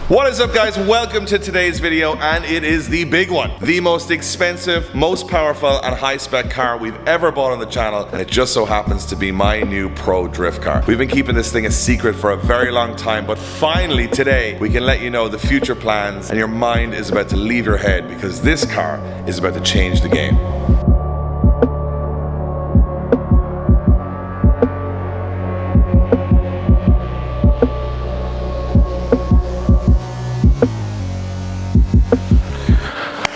What is up, guys? Welcome to today's video, and it is the big one. The most expensive, most powerful, and high-spec car we've ever bought on the channel, and it just so happens to be my new Pro drift car. We've been keeping this thing a secret for a very long time, but finally today we can let you know the future plans, and your mind is about to leave your head because this car is about to change the game.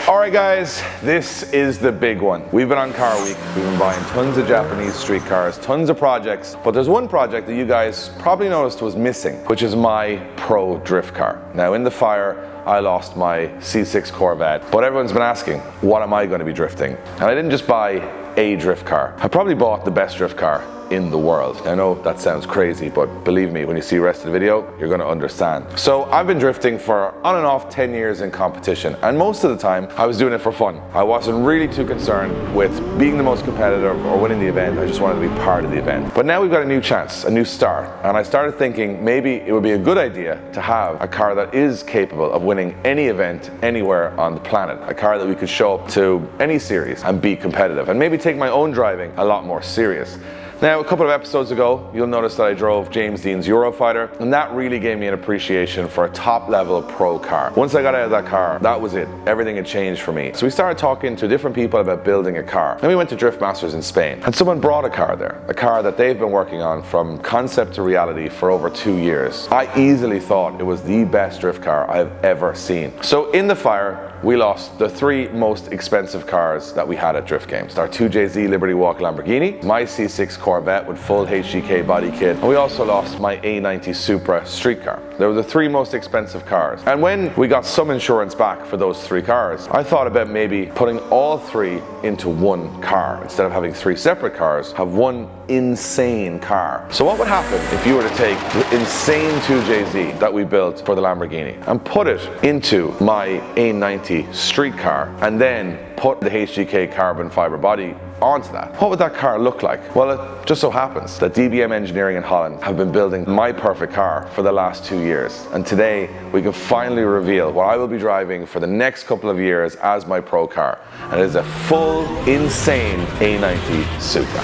Alright guys, this is the big one. We've been on Car Week, we've been buying tons of Japanese street cars, tons of projects, but there's one project that you guys probably noticed was missing, which is my Pro drift car. Now in the fire, I lost my C6 Corvette, but everyone's been asking, what am I going to be drifting? And I didn't just buy a drift car. I probably bought the best drift car in the world. I know that sounds crazy, but believe me, when you see the rest of the video, you're gonna understand. So I've been drifting for on and off 10 years in competition, and most of the time I was doing it for fun. I wasn't really too concerned with being the most competitive or winning the event. I just wanted to be part of the event. But now we've got a new chance, a new start, and I started thinking maybe it would be a good idea to have a car that is capable of winning any event anywhere on the planet. A car that we could show up to any series and be competitive, and maybe take my own driving a lot more serious. Now, a couple of episodes ago, you'll notice that I drove James Dean's Eurofighter, and that really gave me an appreciation for a top-level Pro car. Once I got out of that car, that was it. Everything had changed for me. So we started talking to different people about building a car. Then we went to Drift Masters in Spain, and someone brought a car there, a car that they've been working on from concept to reality for over 2 years. I easily thought it was the best drift car I've ever seen. So in the fire, we lost the 3 most expensive cars that we had at Drift Games. Our 2JZ Liberty Walk Lamborghini, my C6 Corvette with full HGK body kit, and we also lost my A90 Supra street car. They were the 3 most expensive cars. And when we got some insurance back for those 3 cars, I thought about maybe putting all 3 into one car. Instead of having 3 separate cars, have one insane car. So what would happen if you were to take the insane 2JZ that we built for the Lamborghini and put it into my A90 street car, and then put the HGK carbon fiber body onto that? What would that car look like? Well, it just so happens that DBM Engineering in Holland have been building my perfect car for the last 2 years, and today we can finally reveal what I will be driving for the next couple of years as my Pro car, and it is a full insane A90 Supra.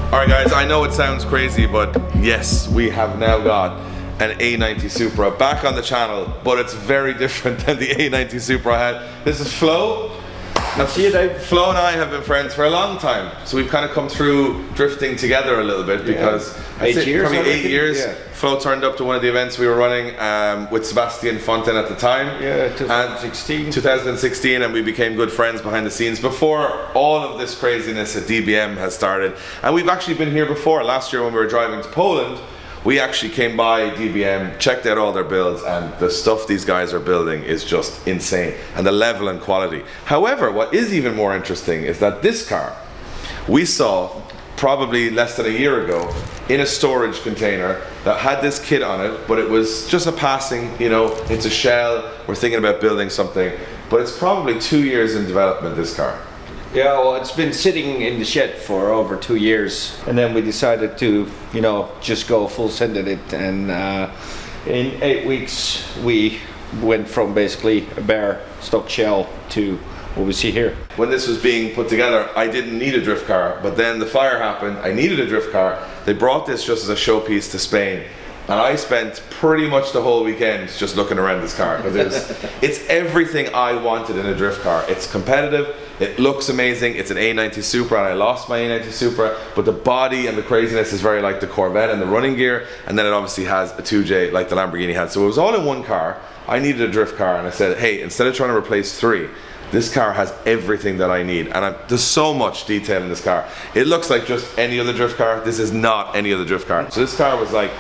Alright guys, I know it sounds crazy, but yes, we have now got an A90 Supra back on the channel, but it's very different than the A90 Supra I had. This is Flo. Now, Flo and I have been friends for a long time, so we've kind of come through drifting together a little bit because probably 8 years. Yeah. Flo turned up to one of the events we were running with Sebastian Fonten at the time. Yeah, 2016, and we became good friends behind the scenes before all of this craziness at DBM has started. And we've actually been here before. Last year when we were driving to Poland, we actually came by DBM, checked out all their builds, and the stuff these guys are building is just insane, and the level and quality. However, what is even more interesting is that this car we saw probably less than a year ago in a storage container that had this kit on it, but it was just a passing, you know, it's a shell, we're thinking about building something, but it's probably 2 years in development, this car. Yeah, well, it's been sitting in the shed for over 2 years, and then we decided to, you know, just go full send at it, and in 8 weeks we went from basically a bare stock shell to what we see here. When this was being put together, I didn't need a drift car, but then the fire happened, I needed a drift car. They brought this just as a showpiece to Spain, and I spent pretty much the whole weekend just looking around this car, because it's everything I wanted in a drift car. It's competitive, it looks amazing, it's an A90 Supra, and I lost my A90 Supra, but the body and the craziness is very like the Corvette and the running gear, and then it obviously has a 2J like the Lamborghini had. So it was all in one car. I needed a drift car, and I said, hey, instead of trying to replace 3, this car has everything that I need, and there's so much detail in this car. It looks like just any other drift car. This is not any other drift car. So this car was like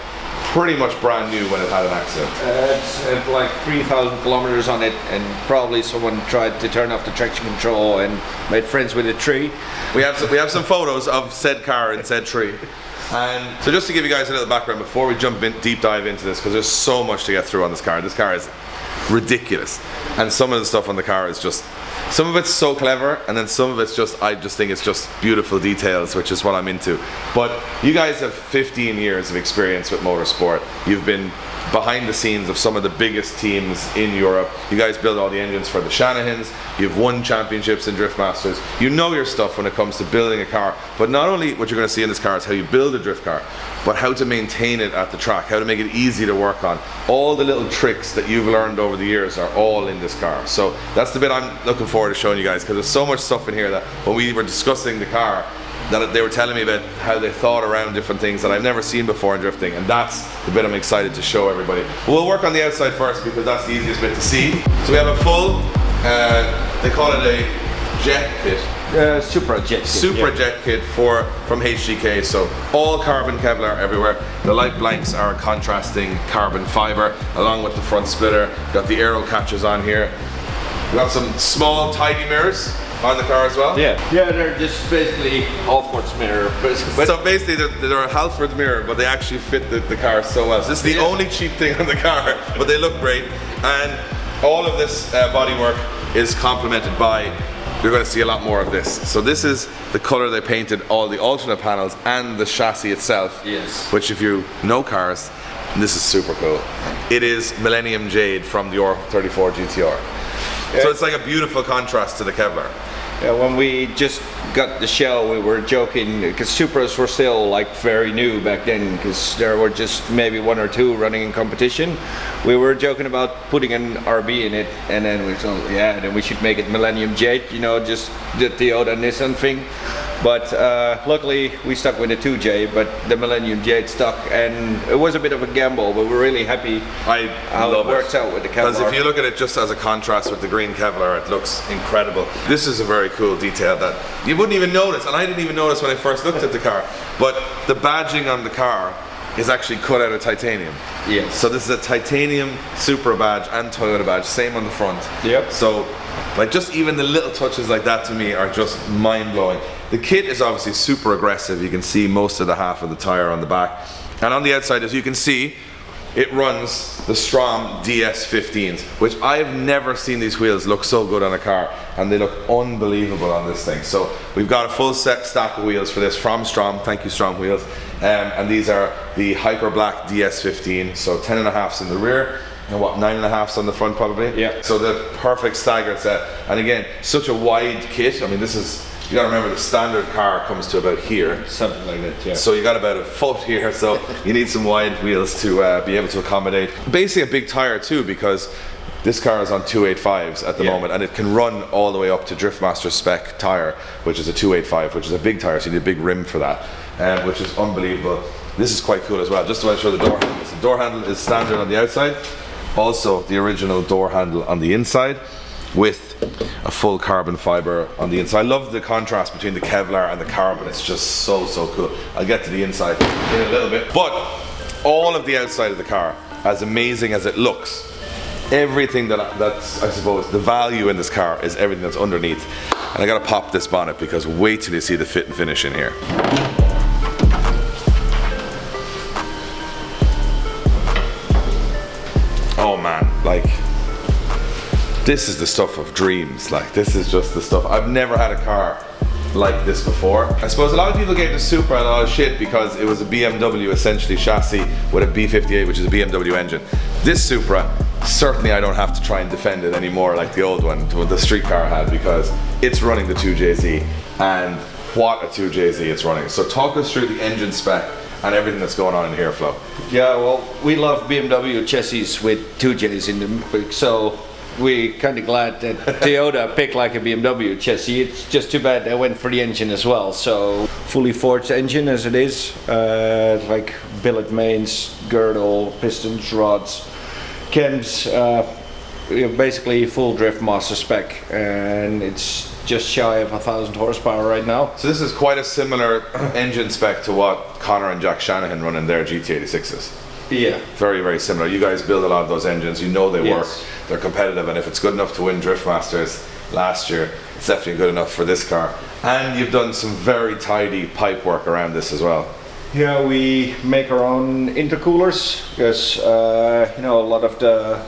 pretty much brand new when it had an accident. It's had like 3,000 kilometers on it, and probably someone tried to turn off the traction control and made friends with a tree. We have some photos of said car and said tree. And so just to give you guys a little background before we jump in, deep dive into this, because there's so much to get through on this car. This car is ridiculous, and some of the stuff on the car is just, some of it's so clever, and then some of it's just, I just think it's just beautiful details, which is what I'm into. But you guys have 15 years of experience with motorsport. You've been behind the scenes of some of the biggest teams in Europe. You guys build all the engines for the Shanahans. You've won championships in Drift Masters. You know your stuff when it comes to building a car. But not only what you're going to see in this car is how you build a drift car, but how to maintain it at the track, how to make it easy to work on. All the little tricks that you've learned over the years are all in this car. So that's the bit I'm looking forward to showing you guys, because there's so much stuff in here that when we were discussing the car, that they were telling me about how they thought around different things that I've never seen before in drifting, and that's the bit I'm excited to show everybody. We'll work on the outside first because that's the easiest bit to see. So we have a full, they call it a jet kit. Supra jet kit. Supra jet kit from HGK, so all carbon Kevlar everywhere. The light blanks are contrasting carbon fiber along with the front splitter. Got the aero catches on here. We got some small tidy mirrors on the car as well. Yeah, they're just basically Halfords mirror. But so basically they're a Halfords mirror, but they actually fit the car so well. So this is the only cheap thing on the car, but they look great. And all of this bodywork is complemented by, you're going to see a lot more of this. So this is the color they painted all the alternate panels and the chassis itself. Yes. Which, if you know cars, this is super cool. It is Millennium Jade from the R34 GTR. Yeah. So it's like a beautiful contrast to the Kevlar. Yeah, when we just got the shell, we were joking because Supras were still like very new back then, because there were just maybe one or two running in competition. We were joking about putting an RB in it, and then we thought, yeah, then we should make it Millennium Jade, you know, just the Toyota Nissan thing. But luckily we stuck with the 2J, but the Millennium Jade stuck, and it was a bit of a gamble, but we're really happy how it works out with the Kevlar. Because if you look at it just as a contrast with the green Kevlar, it looks incredible. This is a very cool detail that you wouldn't even notice, and I didn't even notice when I first looked at the car, but the badging on the car is actually cut out of titanium. Yes. So this is a titanium Supra badge and Toyota badge, same on the front. Yep. So like just even the little touches like that to me are just mind-blowing. The kit is obviously super aggressive. You can see most of the half of the tire on the back. And on the outside, as you can see, it runs the Strom DS15s, which I've never seen these wheels look so good on a car, and they look unbelievable on this thing. So we've got a full set stack of wheels for this from Strom. Thank you, Strom Wheels. And these are the Hyper Black DS15, so 10.5s in the rear, and what, 9.5s on the front probably? Yeah. So the perfect staggered set. And again, such a wide kit. I mean, this is, you gotta remember the standard car comes to about here. Something like that, yeah. So you got about a foot here, so you need some wide wheels to be able to accommodate. Basically a big tire too, because this car is on 285s at the moment, and it can run all the way up to Driftmaster spec tire, which is a 285, which is a big tire, so you need a big rim for that, which is unbelievable. This is quite cool as well. Just to show the door handle. The door handle is standard on the outside, also the original door handle on the inside, with a full carbon fiber on the inside. I love the contrast between the Kevlar and the carbon. It's just so cool. I'll get to the inside in a little bit. But all of the outside of the car, as amazing as it looks, everything that's, I suppose, the value in this car is everything that's underneath. And I gotta pop this bonnet because wait till you see the fit and finish in here. Oh man, like, this is the stuff of dreams. Like, this is just the stuff. I've never had a car like this before. I suppose a lot of people gave the Supra a lot of shit because it was a BMW essentially chassis with a B58, which is a BMW engine. This Supra, certainly I don't have to try and defend it anymore like the old one, the street car had, because it's running the 2JZ, and what a 2JZ it's running. So talk us through the engine spec and everything that's going on in here, Flo. Yeah, well, we love BMW chassis with 2Js in them, so we're kind of glad that Toyota picked like a BMW chassis. It's just too bad they went for the engine as well. So fully forged engine as it is, like billet mains, girdle, pistons, rods, cams, basically full Drift Master spec, and it's just shy of 1,000 horsepower right now. So this is quite a similar engine spec to what Connor and Jack Shanahan run in their GT86s. Yeah. Very, very similar. You guys build a lot of those engines. You know they Yes. work. They're competitive, and if it's good enough to win Drift Masters last year, it's definitely good enough for this car. And you've done some very tidy pipe work around this as well. Yeah, we make our own intercoolers because you know, a lot of the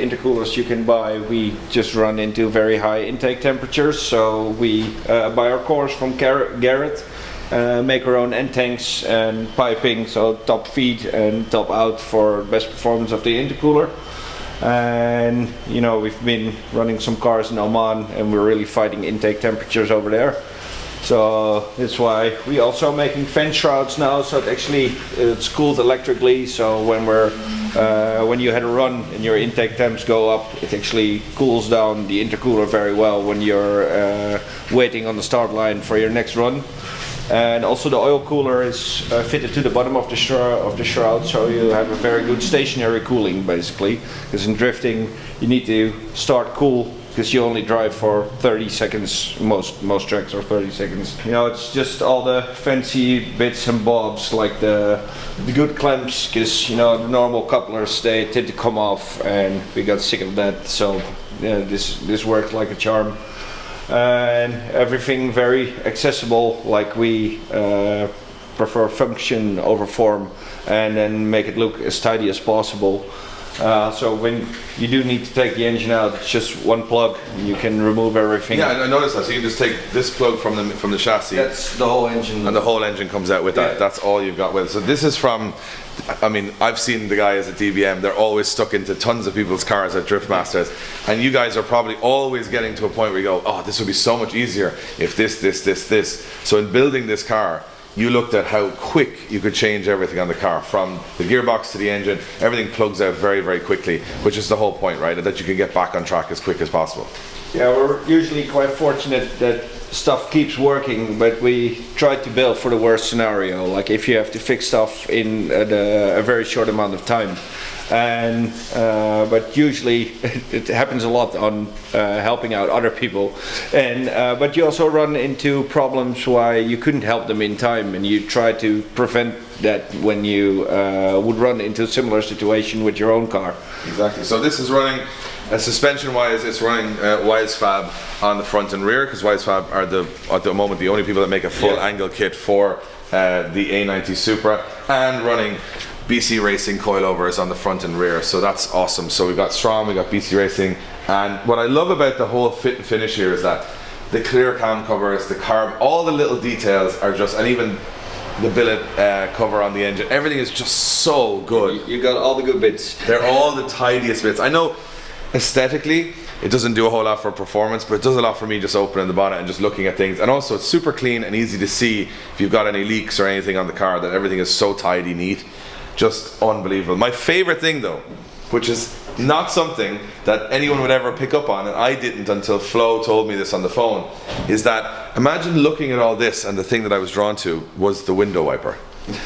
intercoolers you can buy, we just run into very high intake temperatures. So we buy our cores from Garrett, make our own end tanks and piping, so top feed and top out for best performance of the intercooler. And you know, we've been running some cars in Oman, and we're really fighting intake temperatures over there. So that's why we also making fan shrouds now. So it actually it's cooled electrically. So when you had a run and your intake temps go up, it actually cools down the intercooler very well when you're waiting on the start line for your next run. And also the oil cooler is fitted to the bottom of the shroud, so you have a very good stationary cooling basically. Because in drifting you need to start cool, because you only drive for 30 seconds, most tracks are 30 seconds. You know, it's just all the fancy bits and bobs, like the good clamps, because you know, the normal couplers, they tend to come off, and we got sick of that, so yeah, this worked like a charm. And everything very accessible, like we prefer function over form, and then make it look as tidy as possible. So when you do need to take the engine out, it's just one plug, and you can remove everything. Yeah, I noticed that. So you can just take this plug from the chassis. That's the whole engine. And the whole engine comes out with that. Yeah. That's all you've got with it. So this is from, I mean, I've seen the guys at DBM, they're always stuck into tons of people's cars at Drift Masters. And you guys are probably always getting to a point where you go, oh, this would be so much easier if this. So in building this car, you looked at how quick you could change everything on the car, from the gearbox to the engine. Everything plugs out very, very quickly, which is the whole point, right? That you can get back on track as quick as possible. Yeah, we're usually quite fortunate that stuff keeps working, but we try to build for the worst scenario, like if you have to fix stuff in a very short amount of time. And but usually it happens a lot on helping out other people, and but you also run into problems why you couldn't help them in time, and you try to prevent that when you would run into a similar situation with your own car. Exactly. So this is running, suspension wise, it's running Wisefab on the front and rear, because Wisefab are at the moment the only people that make a full angle kit for the A90 Supra, and running BC Racing coilovers on the front and rear, so that's awesome. So we've got Strom, we've got BC Racing, and what I love about the whole fit and finish here is that the clear cam covers, the carb, all the little details are just, and even the billet cover on the engine, everything is just so good. You got all the good bits. They're all the tidiest bits. I know aesthetically it doesn't do a whole lot for performance, but it does a lot for me just opening the bonnet and just looking at things. And also it's super clean and easy to see if you've got any leaks or anything on the car, that everything is so tidy, neat. Just unbelievable. My favorite thing though, which is not something that anyone would ever pick up on, and I didn't until Flo told me this on the phone, is that imagine looking at all this, and the thing that I was drawn to was the window wiper.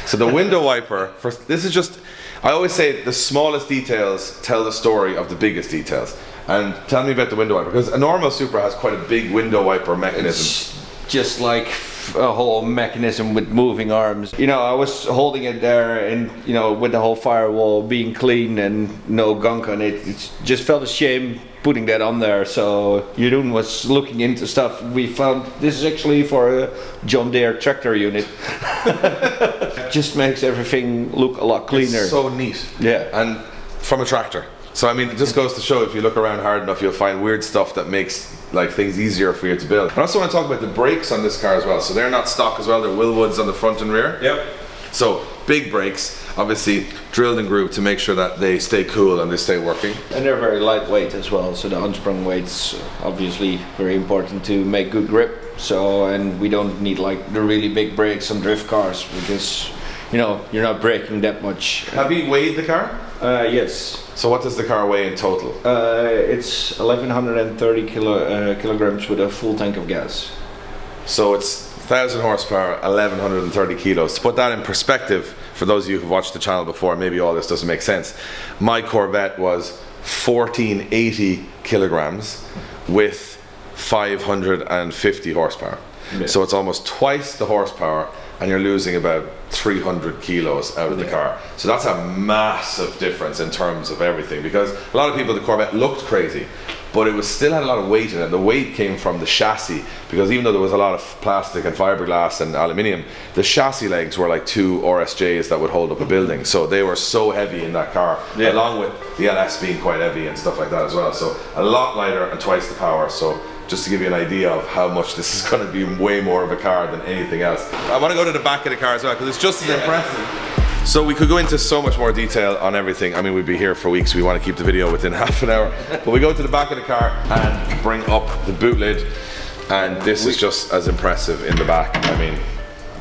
So the window wiper, this is just, I always say the smallest details tell the story of the biggest details. And tell me about the window wiper, because a normal Supra has quite a big window wiper mechanism. It's just like a whole mechanism with moving arms. You know, I was holding it there, and you know, with the whole firewall being clean and no gunk on it, it just felt a shame putting that on there. So Jeroen was looking into stuff. We found this is actually for a John Deere tractor unit. Just makes everything look a lot cleaner. It's so neat. Yeah. And from a tractor. So I mean, it just goes to show, if you look around hard enough, you'll find weird stuff that makes like things easier for you to build. I also want to talk about the brakes on this car as well. So they're not stock as well, they're Wilwoods on the front and rear. Yep. So big brakes, obviously drilled and grooved to make sure that they stay cool and they stay working. And they're very lightweight as well, so the unsprung weight's obviously very important to make good grip. So, and we don't need like the really big brakes on drift cars, because you know, you're not braking that much. Have you weighed the car? Yes. So what does the car weigh in total? It's 1130 kilograms with a full tank of gas. So it's 1000 horsepower, 1130 kilos. To put that in perspective, for those of you who've watched the channel before, maybe all this doesn't make sense. My Corvette was 1480 kilograms with 550 horsepower. Yeah. So it's almost twice the horsepower and you're losing about 300 kilos out of the car. So that's a massive difference in terms of everything, because a lot of people, the Corvette looked crazy, but it was still had a lot of weight in it. The weight came from the chassis, because even though there was a lot of plastic and fiberglass and aluminium, the chassis legs were like 2 RSJs that would hold up a building. So they were so heavy in that car, along with the LS being quite heavy and stuff like that as well. So a lot lighter and twice the power. So just to give you an idea of how much this is going to be way more of a car than anything else. I want to go to the back of the car as well, because it's just as impressive. So we could go into so much more detail on everything. I mean, we'd be here for weeks. We want to keep the video within half an hour. But we go to the back of the car and bring up the boot lid, and this is just as impressive in the back. I mean,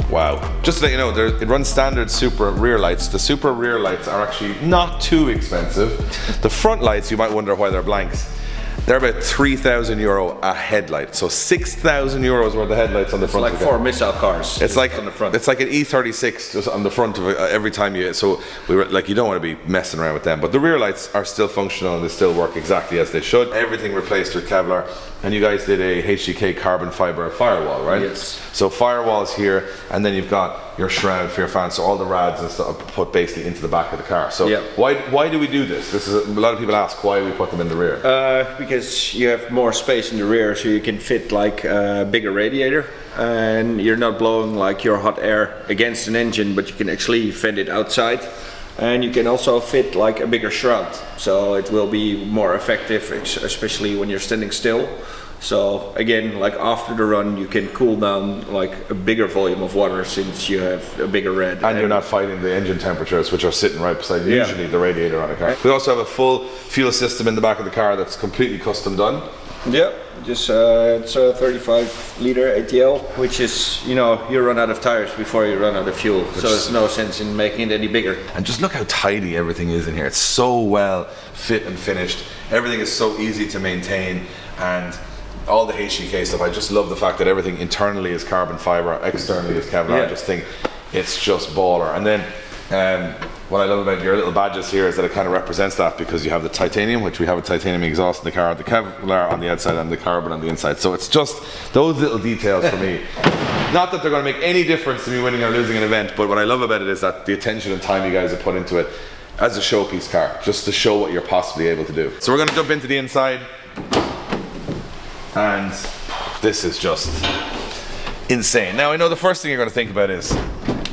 wow. Just to let you know, it runs standard Supra rear lights. The Supra rear lights are actually not too expensive. The front lights, you might wonder why they're blanks. They're about €3,000 a headlight, so €6,000 worth of headlights on the front. It's like 4 missile cars. It's like on the front. It's like an E36 just on the front of it every time you. So we were like, you don't want to be messing around with them. But the rear lights are still functional and they still work exactly as they should. Everything replaced with Kevlar, and you guys did a HDK carbon fiber firewall, right? Yes. So firewalls here, and then you've got your shroud for your fans. So all the rads and stuff are put basically into the back of the car. So why do we do this? This is a lot of people ask why we put them in the rear. Because you have more space in the rear, so you can fit like a bigger radiator, and you're not blowing like your hot air against an engine, but you can actually vent it outside. And you can also fit like a bigger shroud, so it will be more effective, especially when you're standing still. So again, like after the run, you can cool down like a bigger volume of water since you have a bigger rad. And you're not fighting the engine temperatures, which are sitting right beside usually the radiator on a car. We also have a full fuel system in the back of the car that's completely custom done. Yeah, just it's a 35 liter ATL, which is, you know, you run out of tires before you run out of fuel, so there's no sense in making it any bigger. And just look how tidy everything is in here. It's so well fit and finished. Everything is so easy to maintain, and all the HDK stuff, I just love the fact that everything internally is carbon fiber, externally is Kevlar. I just think it's just baller. And then what I love about your little badges here is that it kind of represents that, because you have the titanium, which we have a titanium exhaust in the car, the Kevlar on the outside and the carbon on the inside. So it's just those little details for me. Not that they're going to make any difference to me winning or losing an event, but what I love about it is that the attention and time you guys have put into it as a showpiece car, just to show what you're possibly able to do. So we're going to jump into the inside. And this is just insane. Now I know the first thing you're going to think about is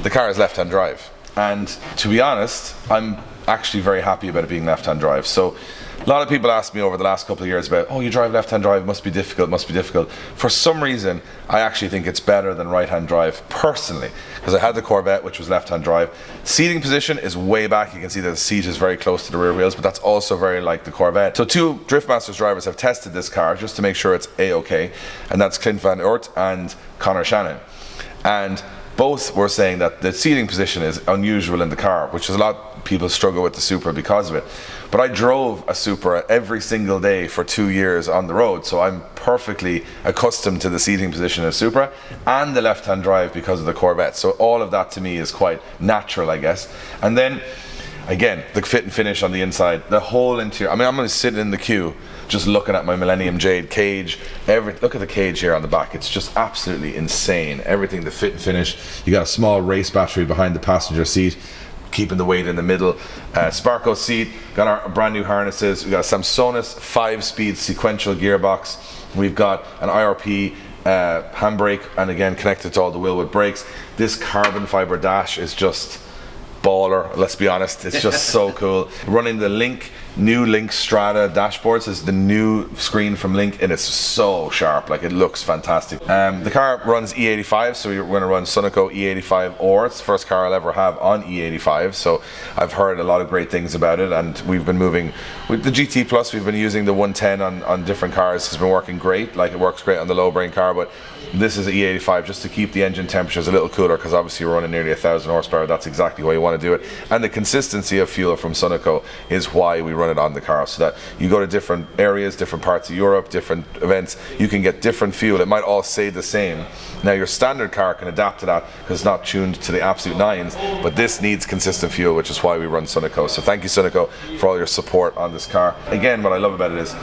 the car is left-hand drive, and to be honest, I'm actually very happy about it being left-hand drive. So a lot of people ask me over the last couple of years about, oh, you drive left-hand drive, must be difficult. For some reason, I actually think it's better than right-hand drive personally, because I had the Corvette, which was left-hand drive. Seating position is way back. You can see that the seat is very close to the rear wheels, but that's also very like the Corvette. So 2 Driftmasters drivers have tested this car just to make sure it's A-OK, and that's Clint Van Oort and Connor Shannon. And both were saying that the seating position is unusual in the car, which is a lot of people struggle with the Supra because of it. But I drove a Supra every single day for 2 years on the road, so I'm perfectly accustomed to the seating position in a Supra and the left-hand drive because of the Corvette. So all of that to me is quite natural, I guess. And then, again, the fit and finish on the inside, the whole interior. I mean, I'm going to sit in the queue just looking at my Millennium Jade cage. Look at the cage here on the back. It's just absolutely insane. Everything, the fit and finish. You got a small race battery behind the passenger seat, keeping the weight in the middle. Sparco seat, got our brand new harnesses. We got a Samsonis 5-speed sequential gearbox. We've got an IRP handbrake, and again connected to all the Wilwood brakes. This carbon fiber dash is just baller, let's be honest. It's just so cool. Running the new Link Strada dashboards. This is the new screen from Link, and it's so sharp, like it looks fantastic. The car runs E85, so we're going to run Sunoco E85 Ore. It's the first car I'll ever have on E85, so I've heard a lot of great things about it, and we've been moving with the GT Plus. We've been using the 110 on different cars. It's been working great, like it works great on the low brain car, but this is an E85 just to keep the engine temperatures a little cooler, because obviously you're running nearly 1,000 horsepower. That's exactly why you want to do it, and the consistency of fuel from Sunoco is why we run it on the car, so that you go to different areas, different parts of Europe, different events, you can get different fuel. It might all say the same. Now your standard car can adapt to that because it's not tuned to the absolute nines, but this needs consistent fuel, which is why we run Sunoco. So thank you, Sunoco, for all your support on this car. Again, what I love about it is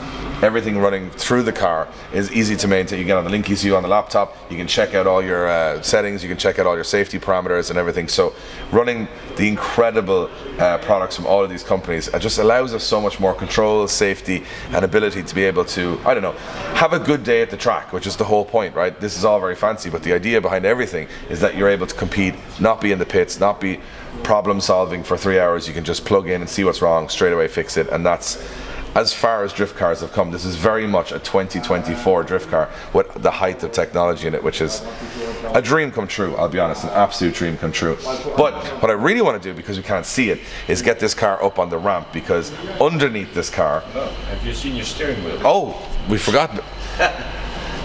everything running through the car is easy to maintain. You get on the Link ECU on the laptop, you can check out all your settings, you can check out all your safety parameters and everything. So running the incredible products from all of these companies, it just allows us so much more control, safety, and ability to be able to, I don't know, have a good day at the track, which is the whole point, right? This is all very fancy, but the idea behind everything is that you're able to compete, not be in the pits, not be problem solving for 3 hours. You can just plug in and see what's wrong, straight away fix it, and that's as far as drift cars have come. This is very much a 2024 drift car with the height of technology in it, which is a dream come true, I'll be honest, an absolute dream come true. But what I really want to do, because we can't see it, is get this car up on the ramp, because underneath this car... Oh, have you seen your steering wheel? Oh, we forgot.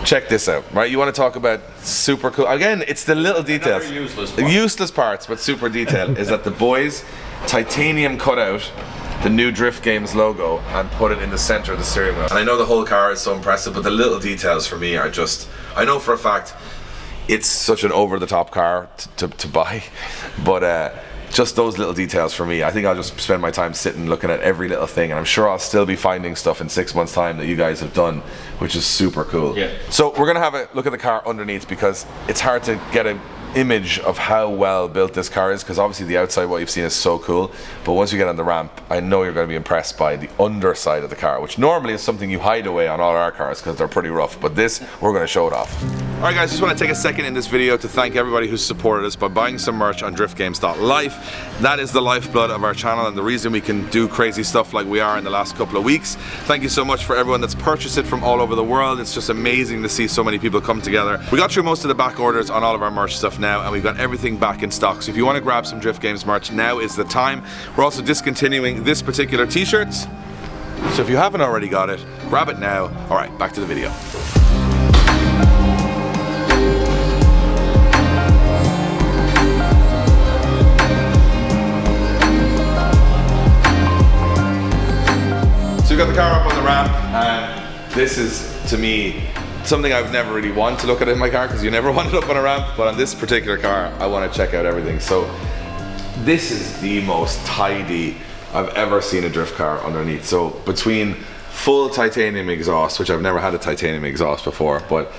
Check this out, right? You want to talk about super cool... Again, it's the little details. The useless parts, but super detail, is that the boys titanium cut out the new Drift Games logo and put it in the center of the steering wheel. And I know the whole car is so impressive, but the little details for me are just... I know for a fact it's such an over-the-top car to buy, but just those little details for me, I think I'll just spend my time sitting looking at every little thing, and I'm sure I'll still be finding stuff in 6 months' time that you guys have done, which is super cool. Yeah. So we're gonna have a look at the car underneath, because it's hard to get an image of how well built this car is, because obviously the outside, what you've seen, is so cool, but once you get on the ramp, I know you're going to be impressed by the underside of the car, which normally is something you hide away on all our cars because they're pretty rough, but this, we're going to show it off. Alright guys, just want to take a second in this video to thank everybody who's supported us by buying some merch on driftgames.life. That is the lifeblood of our channel and the reason we can do crazy stuff like we are in the last couple of weeks. Thank you so much for everyone that's purchased it from all over the world. It's just amazing to see so many people come together. We got through most of the back orders on all of our merch stuff now, and we've got everything back in stock. So if you want to grab some Drift Games merch, now is the time. We're also discontinuing this particular t-shirts. So if you haven't already got it, grab it now. Alright, back to the video. So we've got the car up on the ramp, and this is, to me, something I've never really wanted to look at in my car, because you never want it up on a ramp, but on this particular car, I want to check out everything. So this is the most tidy I've ever seen a drift car underneath. So between full titanium exhaust, which I've never had a titanium exhaust before, but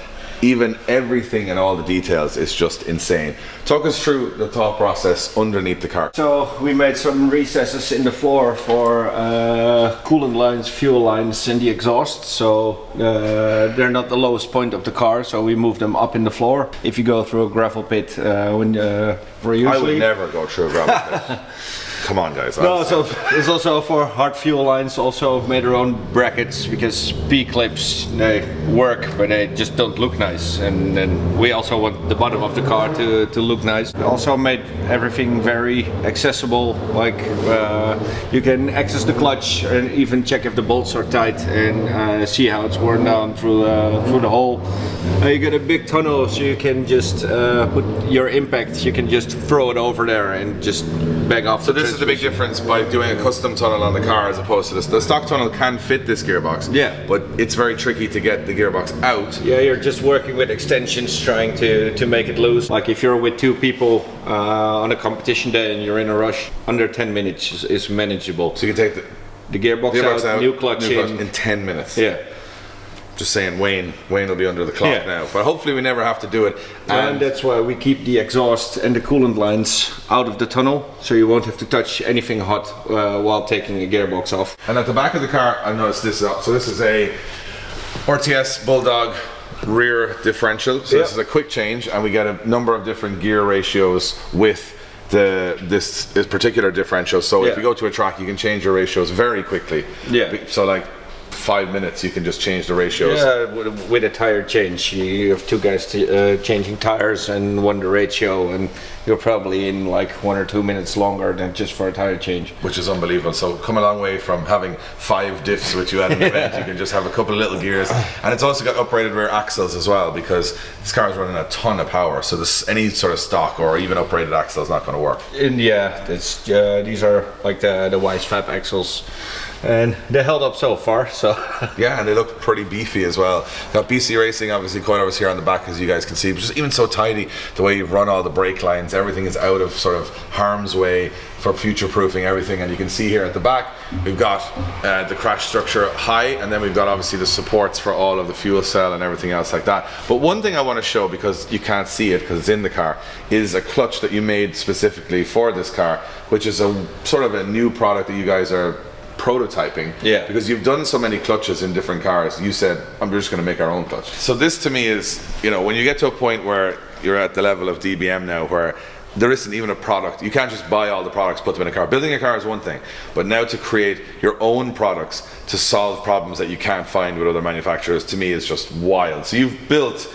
even everything and all the details is just insane. Talk us through the thought process underneath the car. So we made some recesses in the floor for coolant lines, fuel lines, and the exhaust. So they're not the lowest point of the car, so we moved them up in the floor. If you go through a gravel pit, we're usually... I would never go through a gravel pit. Come on, guys. No, so it's also for hard fuel lines. Also made our own brackets, because P-clips, they work, but they just don't look nice. And then we also want the bottom of the car to look nice. We also made everything very accessible. Like you can access the clutch and even check if the bolts are tight and see how it's worn down through the hole. You get a big tunnel, so you can just put your impact. You can just throw it over there and just bang off. So this is the big difference by doing a custom tunnel on the car as opposed to this. The stock tunnel can fit this gearbox, yeah, but it's very tricky to get the gearbox out. Yeah, you're just working with extensions, trying to make it loose. Like if you're with two people on a competition day and you're in a rush, under 10 minutes is manageable. So you can take the gearbox out, new clutch in 10 minutes. Yeah. Just saying, Wayne will be under the clock now, but hopefully we never have to do it. And that's why we keep the exhaust and the coolant lines out of the tunnel, so you won't have to touch anything hot while taking the gearbox off. And at the back of the car, I've noticed this up. So this is a RTS Bulldog rear differential. So this is a quick change, and we get a number of different gear ratios with this particular differential. So if you go to a track, you can change your ratios very quickly. Yeah. So like 5 minutes, you can just change the ratios. Yeah, with a tire change, you have two guys changing tires and one the ratio, and you're probably in like 1 or 2 minutes longer than just for a tire change. Which is unbelievable. So come a long way from having 5 diffs which you had an event. You can just have a couple of little gears, and it's also got uprated rear axles as well, because this car is running a ton of power. So any sort of stock or even uprated axle is not going to work. And yeah, these are like the Weiss Fab axles. and they held up so far. So Yeah, and they look pretty beefy as well. Got BC Racing obviously quite obvious here on the back, as you guys can see. But just even so tidy, the way you've run all the brake lines, everything is out of sort of harm's way for future proofing everything. And you can see here at the back, we've got the crash structure high, and then we've got obviously the supports for all of the fuel cell and everything else like that. But one thing I want to show, because you can't see it because it's in the car, is a clutch that you made specifically for this car, which is a sort of a new product that you guys are prototyping. Yeah. Because you've done so many clutches in different cars, you said, I'm just going to make our own clutch. So this to me is, you know, when you get to a point where you're at the level of DBM now, where there isn't even a product, you can't just buy all the products, put them in a car. Building a car is one thing, but now to create your own products to solve problems that you can't find with other manufacturers, to me is just wild. So you've built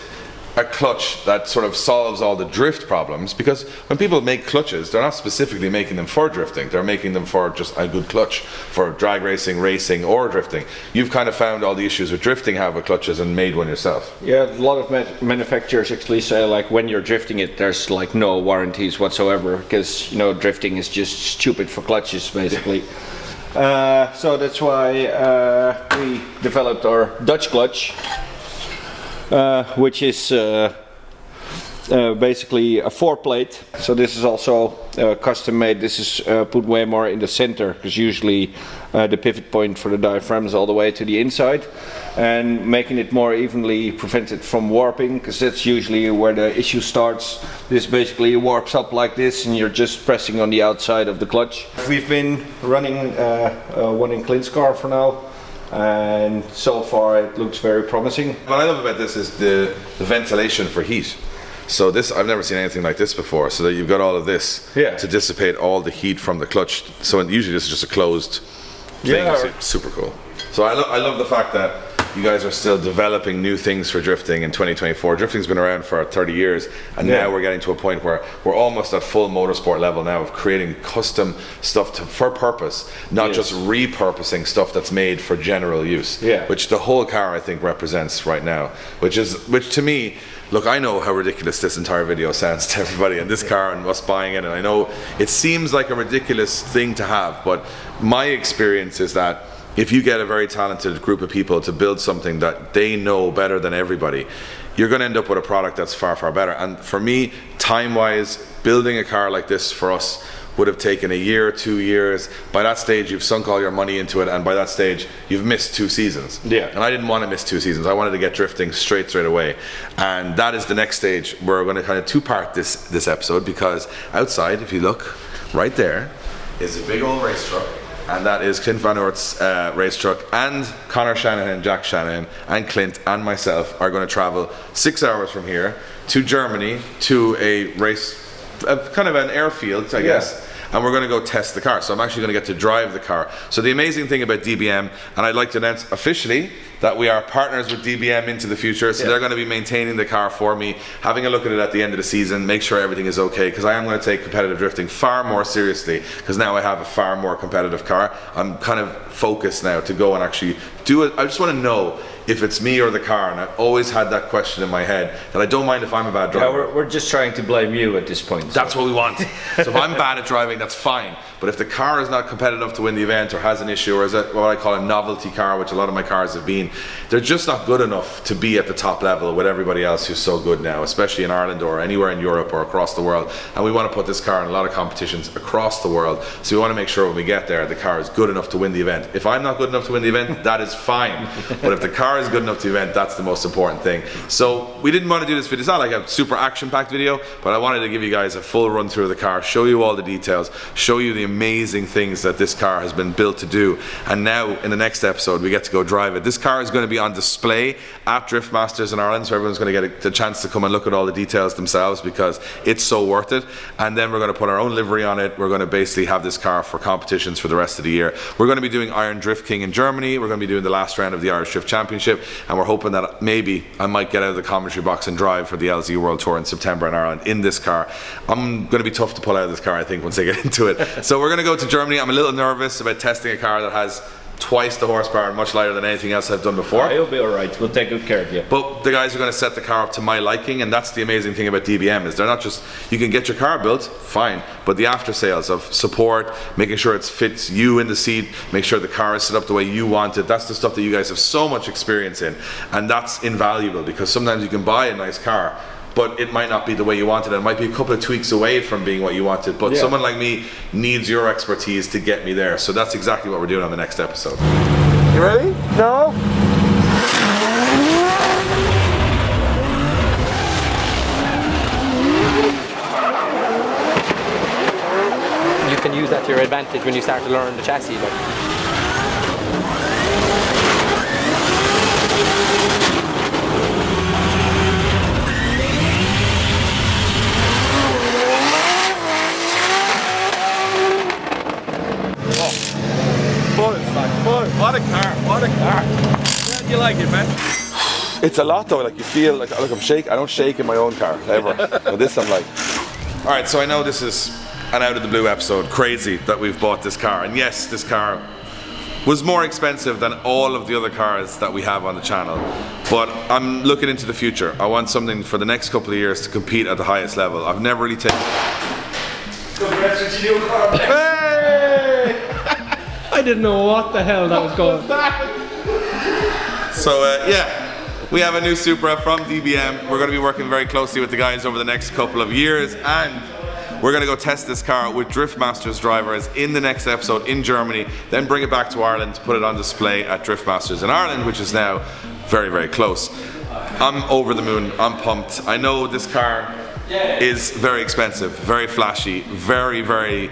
a clutch that sort of solves all the drift problems, because when people make clutches, they're not specifically making them for drifting, they're making them for just a good clutch for drag racing, racing, or drifting. You've kind of found all the issues with drifting have with clutches and made one yourself. yeah, a lot of manufacturers actually say, like, when you're drifting it, there's like no warranties whatsoever, because, you know, drifting is just stupid for clutches basically. So that's why we developed our Dutch clutch, which is basically a 4-plate. So this is also custom made. This is put way more in the center, because usually the pivot point for the diaphragm is all the way to the inside, and making it more evenly prevented from warping, because that's usually where the issue starts. This basically warps up like this, and you're just pressing on the outside of the clutch. We've been running one in Clint's car for now, and so far it looks very promising. What I love about this is the ventilation for heat. So this, I've never seen anything like this before, so that you've got all of this to dissipate all the heat from the clutch. So usually this is just a closed thing. Yeah. It's super cool. So I love the fact that you guys are still developing new things for drifting in 2024. Drifting's been around for 30 years, and now we're getting to a point where we're almost at full motorsport level now of creating custom stuff for purpose, not just repurposing stuff that's made for general use, which the whole car I think represents right now, which to me, look, I know how ridiculous this entire video sounds to everybody, and this car and us buying it, and I know it seems like a ridiculous thing to have, but my experience is that if you get a very talented group of people to build something that they know better than everybody, you're going to end up with a product that's far, far better. And for me, time-wise, building a car like this for us would have taken a year, 2 years. By that stage, you've sunk all your money into it, and by that stage, you've missed 2 seasons. Yeah. And I didn't want to miss 2 seasons. I wanted to get drifting straight away. And that is the next stage. We're going to kind of two-part this episode, because outside, if you look right there, is a big old race truck. And that is Clint Van Oort's race truck, and Connor Shanahan, Jack Shanahan, and Clint and myself are going to travel 6 hours from here to Germany to a race, kind of an airfield, I guess. And we're going to go test the car. So I'm actually going to get to drive the car. So the amazing thing about DBM, and I'd like to announce officially that we are partners with DBM into the future. So they're going to be maintaining the car for me, having a look at it at the end of the season, make sure everything is okay, because I am going to take competitive drifting far more seriously, because now I have a far more competitive car. I'm kind of focused now to go and actually do it. I just want to know if it's me or the car, and I've always had that question in my head, that I don't mind if I'm a bad driver. Yeah, we're just trying to blame you at this point. That's what we want. So if I'm bad at driving, that's fine. But if the car is not competitive enough to win the event, or has an issue, or is it what I call a novelty car, which a lot of my cars have been, they're just not good enough to be at the top level with everybody else who's so good now, especially in Ireland or anywhere in Europe or across the world. And we want to put this car in a lot of competitions across the world. So we want to make sure when we get there, the car is good enough to win the event. If I'm not good enough to win the event, that is fine. But if the car is good enough to the event, that's the most important thing. So we didn't want to do this video. It's not like a super action-packed video, but I wanted to give you guys a full run through of the car, show you all the details, show you the amazing things that this car has been built to do. And now in the next episode, we get to go drive it. This car is going to be on display at Drift Masters in Ireland, so everyone's going to get a chance to come and look at all the details themselves, because it's so worth it. And then we're going to put our own livery on it. We're going to basically have this car for competitions for the rest of the year. We're going to be doing Iron Drift King in Germany. We're going to be doing the last round of the Irish Drift Championship, and we're hoping that maybe I might get out of the commentary box and drive for the LZ World Tour in September in Ireland in this car. I'm going to be tough to pull out of this car, I think, once I get into it. So we're going to go to Germany. I'm a little nervous about testing a car that has twice the horsepower and much lighter than anything else I've done before. You'll be alright, we'll take good care of you. But the guys are going to set the car up to my liking, and that's the amazing thing about DBM is they're not just, you can get your car built, fine, but the after sales of support, making sure it fits you in the seat, make sure the car is set up the way you want it, that's the stuff that you guys have so much experience in, and that's invaluable because sometimes you can buy a nice car but it might not be the way you wanted. It might be a couple of tweaks away from being what you wanted, but someone like me needs your expertise to get me there. So that's exactly what we're doing on the next episode. You ready? No? You can use that to your advantage when you start to learn the chassis. What a car, what a car. How do you like it, man? It's a lot though, like you feel like I'm shaking. I don't shake in my own car, ever. But this I'm like. Alright, so I know this is an out of the blue episode, crazy that we've bought this car. And yes, this car was more expensive than all of the other cars that we have on the channel. But I'm looking into the future. I want something for the next couple of years to compete at the highest level. I've never really taken... Hey! I didn't know what the hell that was going. So yeah, we have a new Supra from DBM. We're going to be working very closely with the guys over the next couple of years, and we're going to go test this car with Driftmasters drivers in the next episode in Germany, then bring it back to Ireland to put it on display at Driftmasters in Ireland, which is now very, very close. I'm over the moon, I'm pumped. I know this car is very expensive, very flashy, very,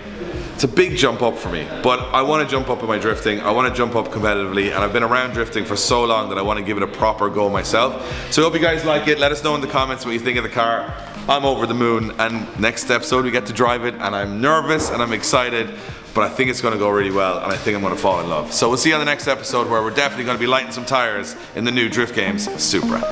it's a big jump up for me, but I want to jump up in my drifting. I want to jump up competitively, and I've been around drifting for so long that I want to give it a proper go myself. So I hope you guys like it. Let us know in the comments what you think of the car. I'm over the moon, and next episode we get to drive it, and I'm nervous and I'm excited, but I think it's going to go really well, and I think I'm going to fall in love. So we'll see you on the next episode where we're definitely going to be lighting some tires in the new Drift Games Supra.